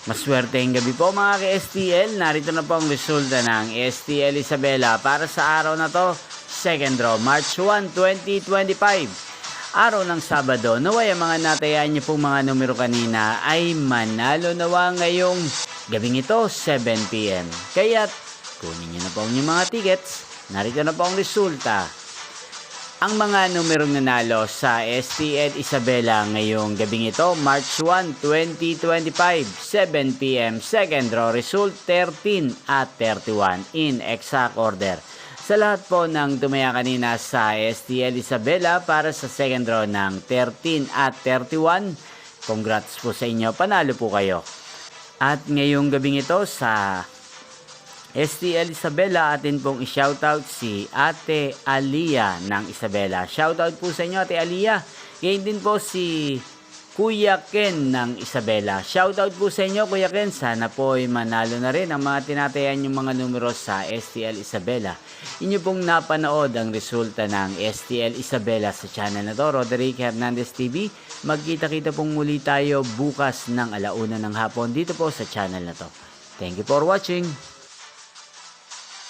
Maswerteng gabi po mga ka-STL. Narito na po ang resulta ng STL Isabela para sa araw na to, second draw, March 1, 2025. Araw ng Sabado, naway ang mga natayaan niyo pong mga numero kanina ay manalo nawa ngayong gabing ito, 7 PM. Kaya't kunin niyo na po ang inyong mga tickets. Narito na po ang resulta. Ang mga numerong nanalo sa STL Isabela ngayong gabing ito, March 1, 2025, 7 PM, second draw, result 13 at 31 in exact order. Sa lahat po ng tumaya kanina sa STL Isabela para sa second draw ng 13 at 31, congrats po sa inyo, panalo po kayo. At ngayong gabing ito sa STL Isabela, atin pong i-shoutout si Ate Alia ng Isabela. Shoutout po sa inyo, Ate Alia. Ngayon din po si Kuya Ken ng Isabela. Shoutout po sa inyo, Kuya Ken. Sana po ay manalo na rin ang mga tinatayan yung mga numero sa STL Isabela. Inyo pong napanood ang resulta ng STL Isabela sa channel na to, Roderick Hernandez TV. Magkita-kita pong muli tayo bukas ng 1:00 ng hapon dito po sa channel na to. Thank you for watching.